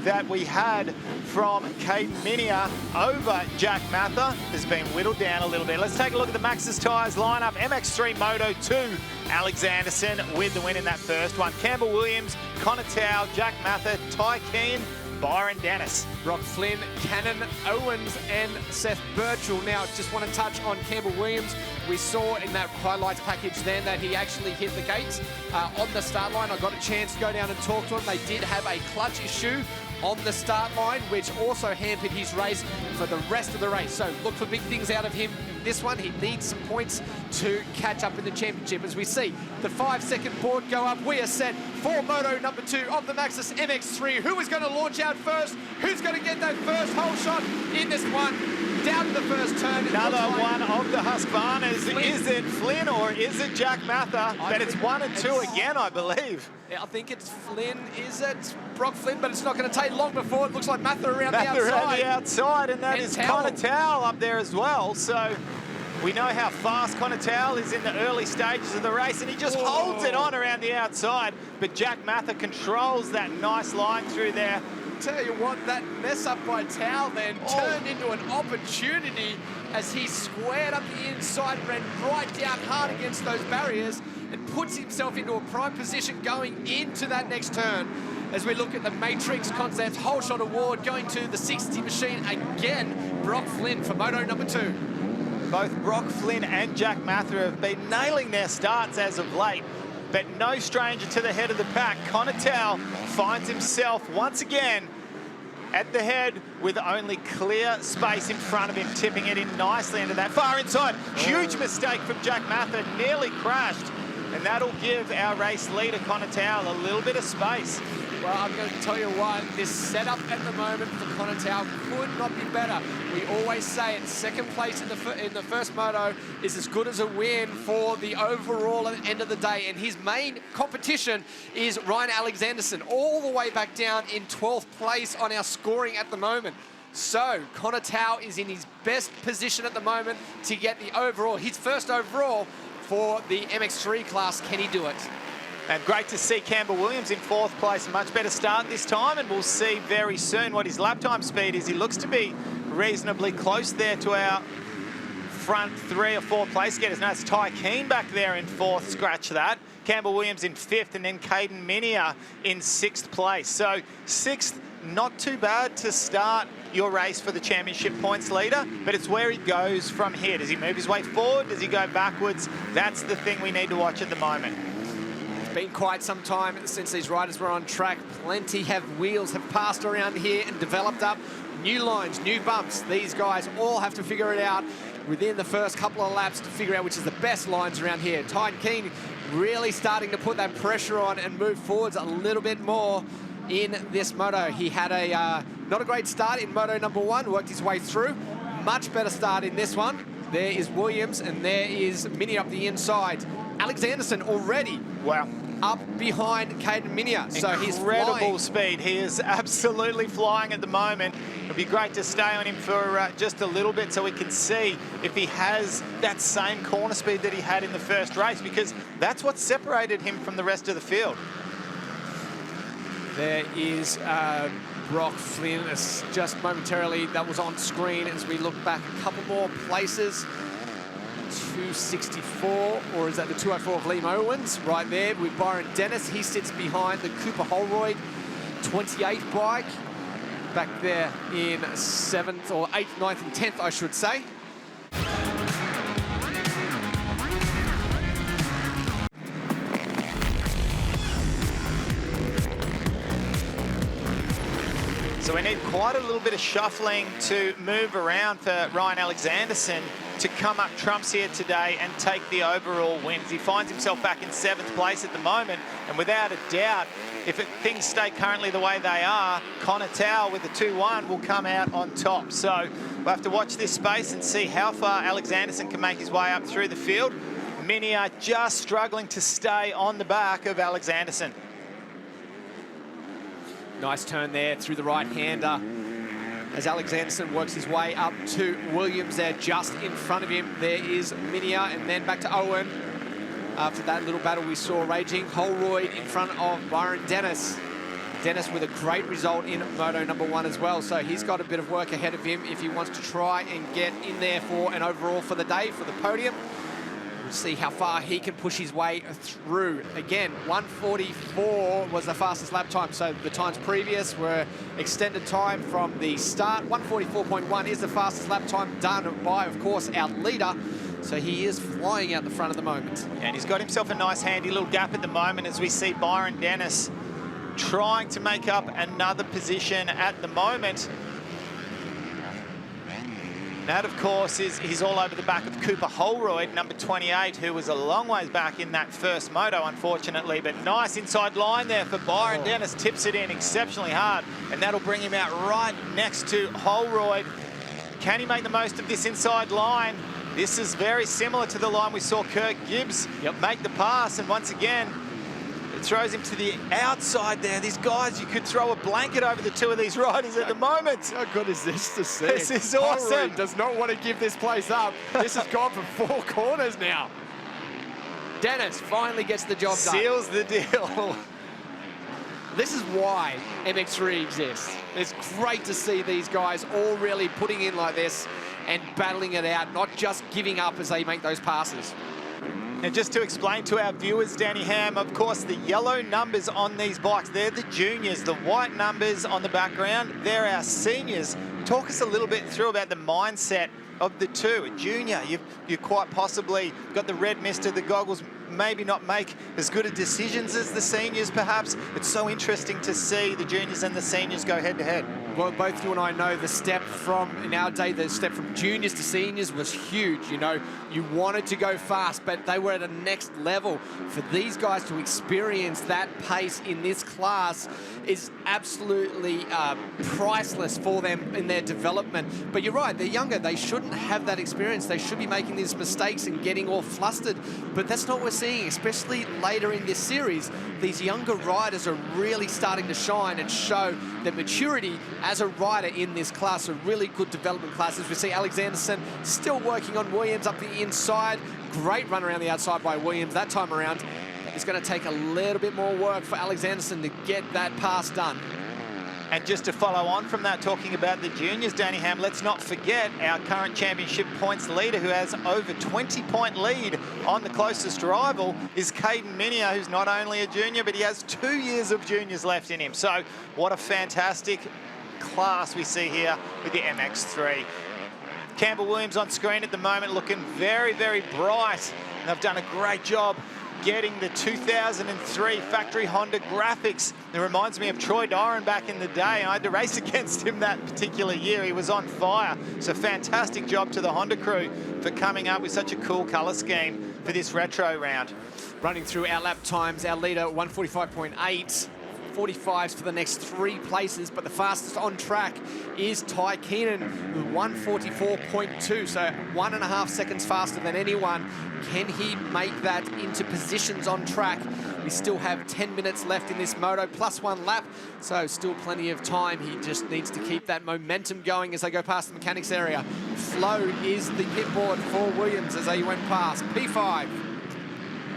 that we had from Caden Minia over Jack Mather has been whittled down a little bit. Let's take a look at the Maxis Tyres lineup. MX3 Moto 2, Alexanderson with the win in that first one. Campbell Williams, Connor Towell, Jack Mather, Tyre Keane, Byron Dennis. Brock Flynn, Cannon Owens, and Seth Birchall. Now, just want to touch on Campbell Williams. We saw in that highlights package then that he actually hit the gates on the start line. I got a chance to go down and talk to him. They did have a clutch issue on the start line, which also hampered his race for the rest of the race. So look for big things out of him. This one, he needs some points to catch up in the championship. As we see the 5-second board go up, we are set for Moto number 2 of the Maxis MX3. Who is going to launch out first? Who's going to get that first hole shot in this one? Down to the first turn. Another one of the Husqvarnas. Is it Flynn or is it Jack Mather? But it's 1 and 2 again, I believe. Yeah, I think it's Flynn. Is it Brock Flynn? But it's not going to take long before it looks like Mather around the outside. Mather around the outside, and that is Connor Towell up there as well. So we know how fast Connor Towell is in the early stages of the race, and he just holds it on around the outside. But Jack Mather controls that nice line through there. Tell you what, that mess up by Towell then turned into an opportunity as he squared up the inside, ran right down hard against those barriers, and puts himself into a prime position going into that next turn. As we look at the Matrix Concepts Whole Shot Award going to the 60 machine again, Brock Flynn for Moto number 2. Both Brock Flynn and Jack Mather have been nailing their starts as of late, but no stranger to the head of the pack. Connor Towell finds himself once again at the head with only clear space in front of him, tipping it in nicely into that far inside. Huge mistake from Jack Mather, nearly crashed, and that'll give our race leader Connor Towell a little bit of space. Well, I'm going to tell you what, this setup at the moment for Connor Towell could not be better. We always say it, second place in the first moto is as good as a win for the overall at the end of the day. And his main competition is Ryan Alexanderson, all the way back down in 12th place on our scoring at the moment. So Connor Towell is in his best position at the moment to get the overall, his first overall for the MX3 class. Can he do it? And great to see Campbell Williams in 4th place. A much better start this time, and we'll see very soon what his lap time speed is. He looks to be reasonably close there to our front 3 or 4 place getters. Now it's Tyre Keane back there in 4th, scratch that. Campbell Williams in 5th, and then Caden Minia in 6th place. So 6th, not too bad to start your race for the championship points leader, but it's where he goes from here. Does he move his way forward? Does he go backwards? That's the thing we need to watch at the moment. Been quite some time since these riders were on track. Plenty wheels have passed around here and developed up new lines, new bumps. These guys all have to figure it out within the first couple of laps to figure out which is the best lines around here. Tyre Keen really starting to put that pressure on and move forwards a little bit more in this moto. He had a not a great start in moto number 1, worked his way through. Much better start in this one. There is Williams and there is Mini up the inside. Alexanderson already, wow, up behind Caden Minia. So he's incredible speed. He is absolutely flying at the moment. It'll be great to stay on him for just a little bit so we can see if he has that same corner speed that he had in the first race, because that's what separated him from the rest of the field. There is Brock Flynn, just momentarily that was on screen as we look back a couple more places. 264, or is that the 204 of Liam Owens right there with Byron Dennis. He sits behind the Cooper Holroyd 28 bike back there in 7th or 8th, 9th and 10th, I should say. So we need quite a little bit of shuffling to move around for Ryan Alexanderson to come up trumps here today and take the overall win. He finds himself back in 7th place at the moment, and without a doubt, if things stay currently the way they are, Connor Towell with the 2-1 will come out on top. So we'll have to watch this space and see how far Alexanderson can make his way up through the field. Mini are just struggling to stay on the back of Alexanderson. Nice turn there through the right-hander as Alexanderson works his way up to Williams there just in front of him. There is Minia and then back to Owen. After that little battle we saw raging, Holroyd in front of Byron Dennis. Dennis with a great result in moto number 1 as well, so he's got a bit of work ahead of him if he wants to try and get in there for an overall for the day, for the podium. We'll see how far he can push his way through. Again, 1:44 was the fastest lap time, so the times previous were extended time from the start. 1:44.1 is the fastest lap time done by, of course, our leader. So he is flying out the front at the moment. And he's got himself a nice handy little gap at the moment as we see Byron Dennis trying to make up another position at the moment. That, of course, he's all over the back of Cooper Holroyd, number 28, who was a long ways back in that first moto, unfortunately. But nice inside line there for Byron Dennis. Tips it in exceptionally hard, and that'll bring him out right next to Holroyd. Can he make the most of this inside line? This is very similar to the line we saw Kirk Gibbs make the pass, and once again, it throws him to the outside there. These guys, you could throw a blanket over the two of these riders at the moment. How good is this to see? This is awesome. Holroyd does not want to give this place up. This has gone for 4 corners now. Dennis finally gets the job done. Seals the deal. This is why MX3 exists. It's great to see these guys all really putting in like this and battling it out, not just giving up as they make those passes. And just to explain to our viewers, Danny Ham, of course, the yellow numbers on these bikes, they're the juniors. The white numbers on the background, they're our seniors. Talk us a little bit through about the mindset of the two. A junior, you quite possibly got the red mister, the goggles, maybe not make as good of decisions as the seniors, perhaps. It's so interesting to see the juniors and the seniors go head-to-head. Well, both you and I know the step from, in our day, the step from juniors to seniors was huge. You know, you wanted to go fast, but they were at a next level. For these guys to experience that pace in this class is absolutely priceless for them in their development. But you're right, they're younger. They shouldn't have that experience. They should be making these mistakes and getting all flustered. But that's not what we're seeing, especially later in this series. These younger riders are really starting to shine and show their maturity as a rider in this class, a really good development class. As we see Alexanderson still working on Williams up the inside. Great run around the outside by Williams that time around. It's going to take a little bit more work for Alexanderson to get that pass done. And just to follow on from that, talking about the juniors, Danny Ham, let's not forget our current championship points leader, who has over 20-point lead on the closest rival, is Caden Minia, who's not only a junior, but he has 2 years of juniors left in him. So what a fantastic class we see here with the MX3. Campbell Williams on screen at the moment, looking very, very bright. And they've done a great job getting the 2003 factory Honda graphics. It reminds me of Troy Doran back in the day. I had to race against him that particular year. He was on fire. So fantastic job to the Honda crew for coming up with such a cool colour scheme for this retro round. Running through our lap times, our leader 145.8. 45s for the next 3 places, but the fastest on track is Ty Keenan with 144.2, so 1.5 seconds faster than anyone. Can he make that into positions on track? We still have 10 minutes left in this moto, plus 1 lap, so still plenty of time. He just needs to keep that momentum going as they go past the mechanics area. Flow is the pit board for Williams as they went past. P5.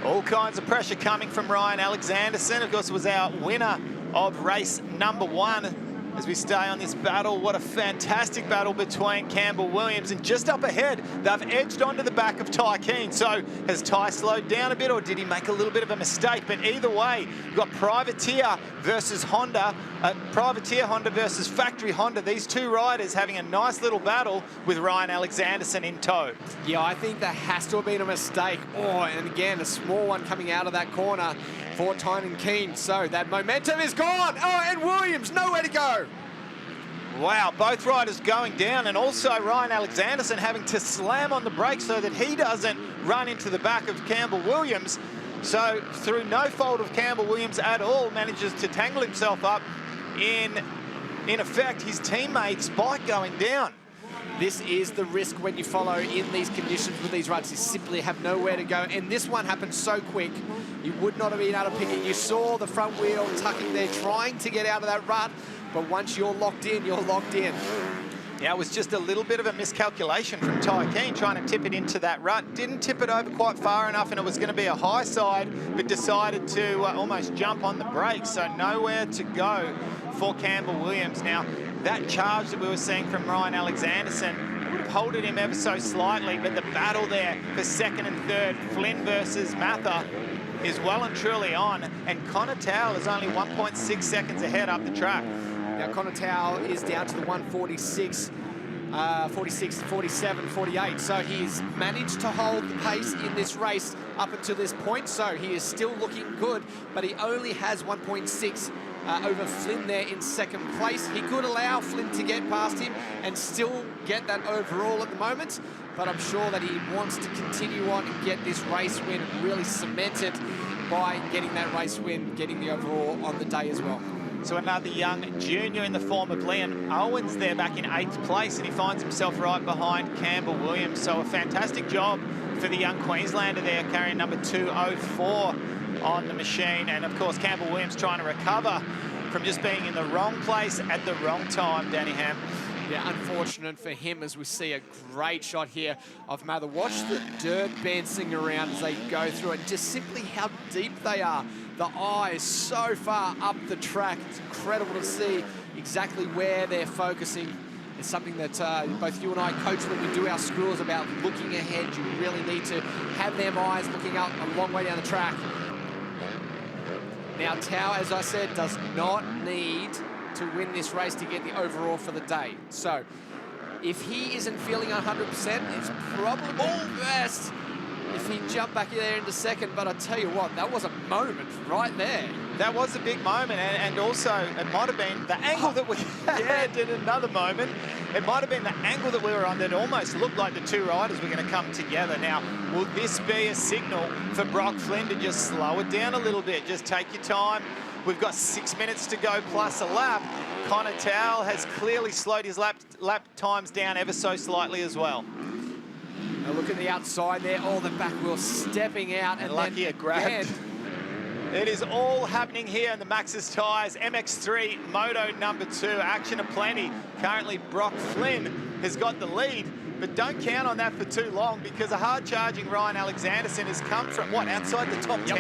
All kinds of pressure coming from Ryan Alexanderson. Of course, was our winner of race number 1. As we stay on this battle, what a fantastic battle between Campbell Williams, and just up ahead, they've edged onto the back of Ty Keen. So has Ty slowed down a bit, or did he make a little bit of a mistake? But either way, we've got Privateer versus Honda, Privateer Honda versus Factory Honda. These two riders having a nice little battle with Ryan Alexanderson in tow. Yeah, I think there has to have been a mistake. Oh, and again, a small one coming out of that corner for Tyne Keen. So that momentum is gone. Oh, and Williams, nowhere to go. Wow, both riders going down, and also Ryan Alexanderson having to slam on the brakes so that he doesn't run into the back of Campbell Williams. So through no fault of Campbell Williams at all, manages to tangle himself up in effect, his teammate's bike going down. This is the risk when you follow in these conditions with these riders. You simply have nowhere to go. And this one happened so quick, you would not have been able to pick it. You saw the front wheel tucking there, trying to get out of that rut. But once you're locked in, you're locked in. Yeah, it was just a little bit of a miscalculation from Ty Keen trying to tip it into that rut. Didn't tip it over quite far enough, and it was going to be a high side, but decided to almost jump on the brakes. So nowhere to go for Campbell Williams. Now, that charge that we were seeing from Ryan Alexanderson would have holded him ever so slightly, but the battle there for second and third, Flynn versus Mather, is well and truly on, and Connor Towell is only 1.6 seconds ahead up the track. Now, Connor Towell is down to the 146, 46, 47, 48. So he's managed to hold the pace in this race up until this point. So he is still looking good, but he only has 1.6 over Flynn there in second place. He could allow Flynn to get past him and still get that overall at the moment, but I'm sure that he wants to continue on and get this race win and really cement it by getting that race win, getting the overall on the day as well. So another young junior in the form of Liam Owens there back in 8th place, and he finds himself right behind Campbell Williams. So a fantastic job for the young Queenslander there, carrying number 204 on the machine. And of course, Campbell Williams trying to recover from just being in the wrong place at the wrong time, Danny Ham. Yeah, unfortunate for him as we see a great shot here of Mather. Watch the dirt bouncing around as they go through it, and just simply how deep they are. The eye is so far up the track. It's incredible to see exactly where they're focusing. It's something that both you and I coach when we do our schools about looking ahead. You really need to have them eyes looking out a long way down the track. Now, Tao, as I said, does not need to win this race to get the overall for the day. So if he isn't feeling 100%, it's probably best if he jumped back there into second. But I tell you what, that was a moment right there. That was a big moment, and also it might have been the angle that we had in another moment. It might have been the angle that we were on that almost looked like the two riders were going to come together. Now, will this be a signal for Brock Flynn to just slow it down a little bit? Just take your time. We've got 6 minutes to go plus a lap. Connor Towell has clearly slowed his lap times down ever so slightly as well. Now look at the outside there. Oh, the back wheel stepping out, and lucky it grabbed. It is all happening here in the Maxis tyres. MX3 Moto number 2, action aplenty. Currently Brock Flynn has got the lead, but don't count on that for too long, because a hard-charging Ryan Alexanderson has come from, what, outside the top 10?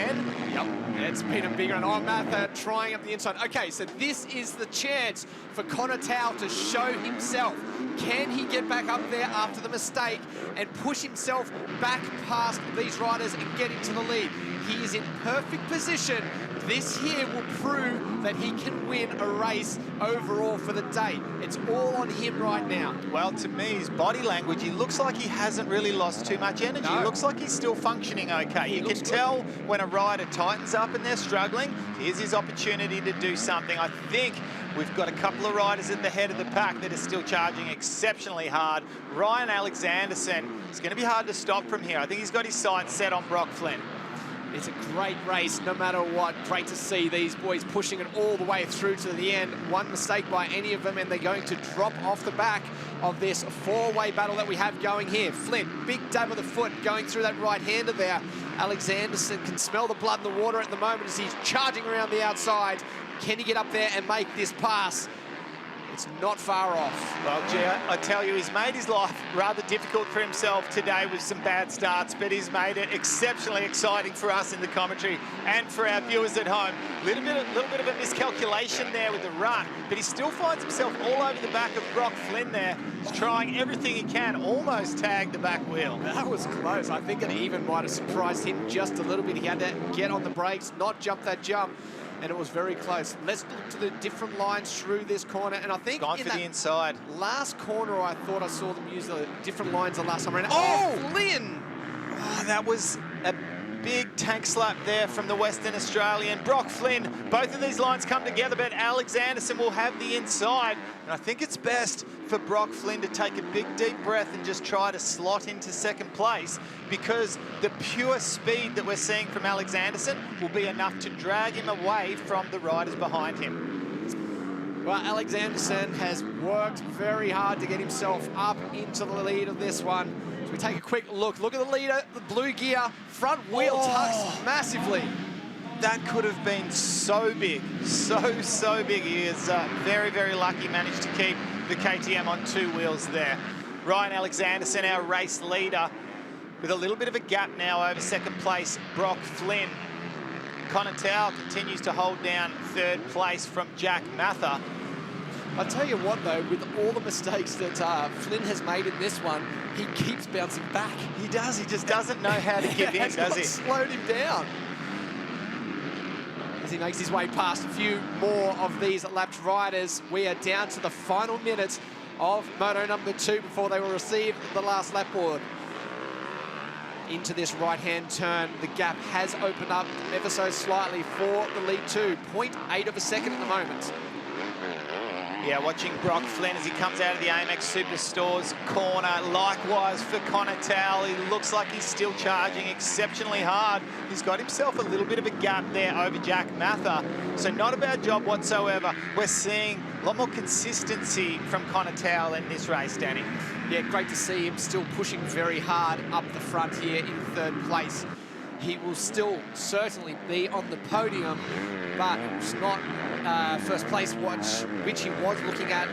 Yep, it's been a big one. Oh, Mather trying up the inside. Okay, so this is the chance for Connor Towell to show himself. Can he get back up there after the mistake and push himself back past these riders and get into the lead? he is in perfect position. This here will prove that he can win a race overall for the day. It's all on him right now. Well, to me, his body language, he looks like he hasn't really lost too much energy. No. He looks like he's still functioning okay. You can tell when a rider tightens up and they're struggling, here's his opportunity to do something. I think we've got a couple of riders at the head of the pack that are still charging exceptionally hard. Ryan Alexanderson, it's going to be hard to stop from here. I think he's got his sights set on Brock Flynn. It's a great race, no matter what. Great to see these boys pushing it all the way through to the end. One mistake by any of them, and they're going to drop off the back of this four-way battle that we have going here. Flynn, big dab of the foot going through that right-hander there. Alexanderson can smell the blood in the water at the moment as he's charging around the outside. Can he get up there and make this pass? It's not far off. Well, gee, I tell you, he's made his life rather difficult for himself today with some bad starts, but he's made it exceptionally exciting for us in the commentary and for our viewers at home. Little bit of a miscalculation there with the rut, but he still finds himself all over the back of Brock Flynn there. He's trying everything he can, almost tag the back wheel. That was close. I think it even might have surprised him just a little bit. He had to get on the brakes, not jump that jump. And it was very close. Let's look to the different lines through this corner. And I think gone for the inside. Last corner, I thought I saw them use the different lines the last time around. Oh, Flynn! Oh, that was a big tank slap there from the Western Australian. Brock Flynn, both of these lines come together, but Alexanderson will have the inside. And I think it's best for Brock Flynn to take a big, deep breath and just try to slot into second place, because the pure speed that we're seeing from Alexanderson will be enough to drag him away from the riders behind him. Well, Alexanderson has worked very hard to get himself up into the lead of this one. We take a quick look. Look at the leader, the blue gear, front wheel tucks massively. That could have been so big, so big. He is very, very lucky, managed to keep the KTM on two wheels there. Ryan Alexanderson, our race leader, with a little bit of a gap now over second place, Brock Flynn. Connor Towell continues to hold down third place from Jack Mather. I'll tell you what, though, with all the mistakes that Flynn has made in this one, he keeps bouncing back. He does. He just doesn't know how to give in, does he? Slowed him down. As he makes his way past a few more of these lapped riders, we are down to the final minute of Moto number 2 before they will receive the last lap board. Into this right-hand turn, the gap has opened up ever so slightly for the lead 2. 0.8 of a second at the moment. Yeah, watching Brock Flynn as he comes out of the AMX Superstores corner. Likewise for Connor Towell. He looks like he's still charging exceptionally hard. He's got himself a little bit of a gap there over Jack Mather. So not a bad job whatsoever. We're seeing a lot more consistency from Connor Towell in this race, Danny. Yeah, great to see him still pushing very hard up the front here in third place. He will still certainly be on the podium, but it's not first place which he was looking at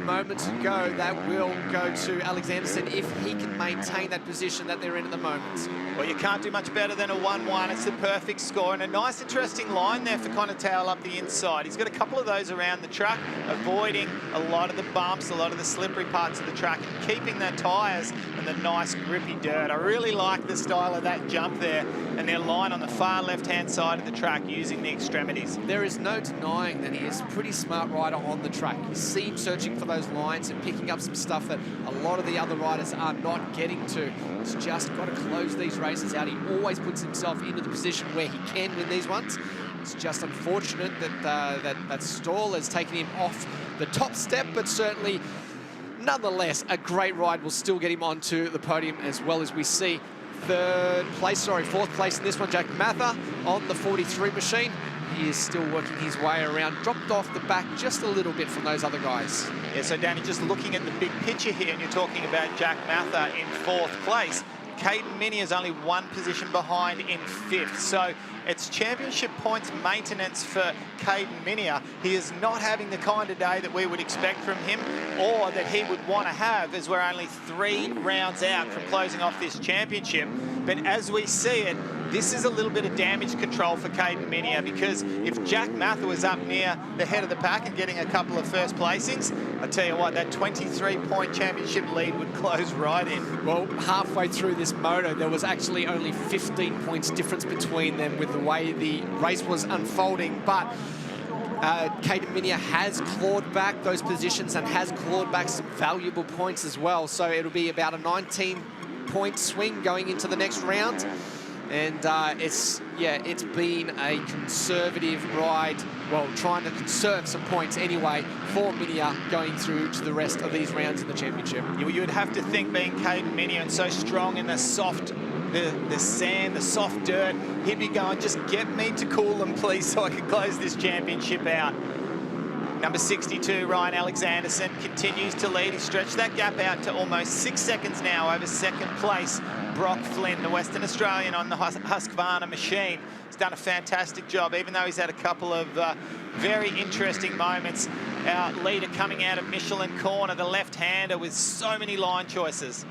moments ago. That will go to Alexanderson if he can maintain that position that they're in at the moment. Well, you can't do much better than a 1-1. It's the perfect score, and a nice, interesting line there for Connor Towell up the inside. He's got a couple of those around the track, avoiding a lot of the bumps, a lot of the slippery parts of the track, and keeping their tyres and the nice grippy dirt. I really like the style of that jump there, and their line on the far left-hand side of the track using the extremities. There is no denying that he is a pretty smart rider on the track. You see him searching for those lines and picking up some stuff that a lot of the other riders are not getting to. He's just got to close these races out. He always puts himself into the position where he can win these ones. It's just unfortunate that that stall has taken him off the top step, but certainly, nonetheless, a great ride will still get him onto the podium, as well as we see fourth place in this one, Jack Mather on the 43 machine. He is still working his way around, dropped off the back just a little bit from those other guys. Yeah, so Danny, just looking at the big picture here, and you're talking about Jack Mather in fourth place. Caden Minnie is only one position behind in fifth. So it's championship points maintenance for Caden Minnie. He is not having the kind of day that we would expect from him, or that he would want to have, as we're only 3 rounds out from closing off this championship. But as we see it, this is a little bit of damage control for Caden Minia, because if Jack Mather was up near the head of the pack and getting a couple of first placings, I tell you what, that 23-point championship lead would close right in. Well, halfway through this moto, there was actually only 15 points difference between them with the way the race was unfolding, but Caden Minia has clawed back those positions and has clawed back some valuable points as well. So it'll be about a 19-point swing going into the next round. And it's been a conservative ride, well, trying to conserve some points anyway for Minia going through to the rest of these rounds in the championship. You would have to think, being Caden Minia and so strong in the soft, the sand, the soft dirt, he'd be going, just get me to Coolum, please, so I can close this championship out. Number 62, Ryan Alexanderson, continues to lead. He stretched that gap out to almost 6 seconds now over second place. Brock Flynn, the Western Australian on the Husqvarna machine, has done a fantastic job, even though he's had a couple of very interesting moments. Our leader coming out of Michelin Corner, the left-hander with so many line choices.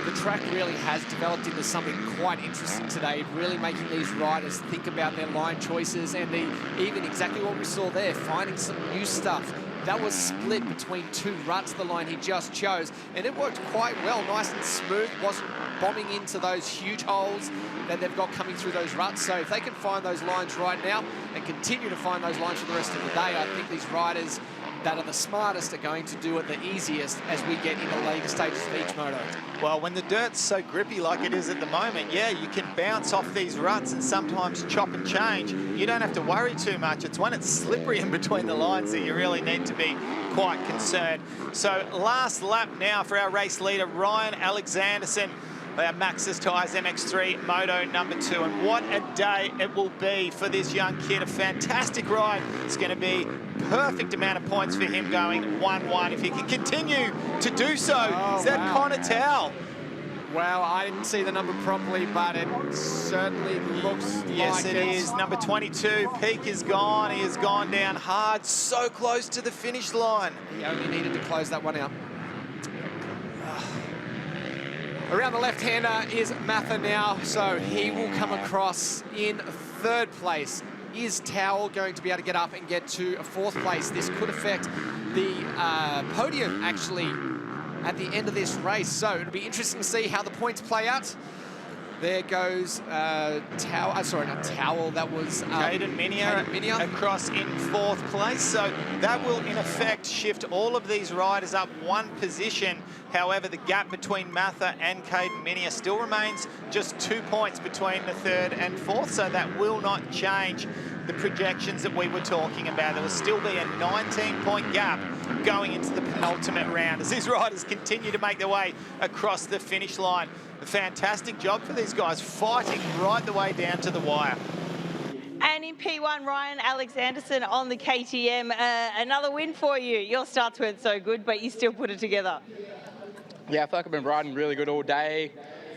The track really has developed into something quite interesting today, really making these riders think about their line choices and even exactly what we saw there, finding some new stuff. That was split between two ruts, the line he just chose, and it worked quite well, nice and smooth, wasn't bombing into those huge holes that they've got coming through those ruts. So if they can find those lines right now and continue to find those lines for the rest of the day, I think these riders that are the smartest are going to do it the easiest as we get into the later stages of each moto. Well, when the dirt's so grippy like it is at the moment, yeah, you can bounce off these ruts and sometimes chop and change. You don't have to worry too much. It's when it's slippery in between the lines that you really need to be quite concerned. So last lap now for our race leader, Ryan Alexanderson. Our Maxis Tyres MX3 Moto number 2, and what a day it will be for this young kid. A fantastic ride. It's going to be perfect amount of points for him going 1-1 if he can continue to do so. Is that wow. Connor Towle? Well, I didn't see the number properly, but it certainly looks yes, like it is. Number 22, Peak is gone. He has gone down hard, so close to the finish line. He only needed to close that one out. Around the left-hander is Mather now, so he will come across in third place. Is Towle going to be able to get up and get to a fourth place? This could affect the podium, actually, at the end of this race. So it'll be interesting to see how the points play out. There goes Towle, sorry, not Towle, that was Caden Minia across in fourth place. So that will, in effect, shift all of these riders up one position. However, the gap between Mather and Caden Minia still remains just 2 points between the third and fourth. So that will not change the projections that we were talking about. There will still be a 19-point gap going into the penultimate round as these riders continue to make their way across the finish line. A fantastic job for these guys, fighting right the way down to the wire. And in P1, Ryan Alexanderson on the KTM, another win for you. Your starts weren't so good, but you still put it together. Yeah, I feel like I've been riding really good all day.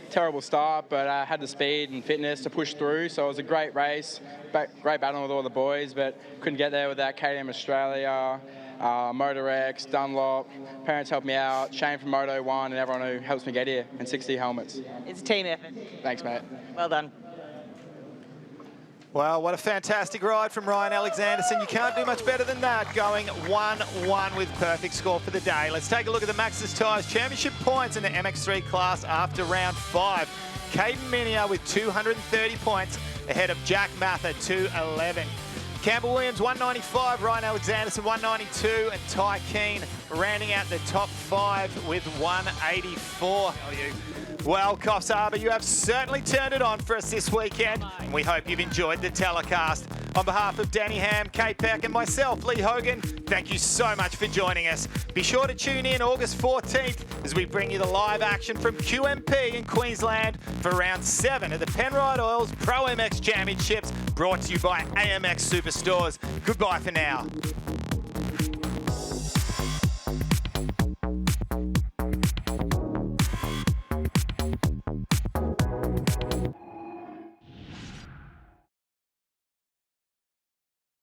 Terrible start, but I had the speed and fitness to push through, so it was a great race. Great battle with all the boys, but couldn't get there without KTM Australia, Motor X, Dunlop. Parents helped me out, Shane from Moto 1, and everyone who helps me get here, and 60 helmets. It's a team effort. Thanks, mate. Well done. Well, what a fantastic ride from Ryan Alexanderson. You can't do much better than that, going 1-1 with perfect score for the day. Let's take a look at the Maxis Tyres Championship points in the MX3 class after round 5. Caden Minia with 230 points ahead of Jack Mather, 211. Campbell Williams, 195, Ryan Alexanderson, 192, and Ty Keane rounding out the top 5 with 184. Well, Coffs Harbour, you have certainly turned it on for us this weekend, and we hope you've enjoyed the telecast. On behalf of Danny Ham, Kate Peck, and myself, Lee Hogan, thank you so much for joining us. Be sure to tune in August 14th as we bring you the live action from QMP in Queensland for round 7 of the Penrite Oils ProMX Championships, brought to you by AMX Superstores. Goodbye for now.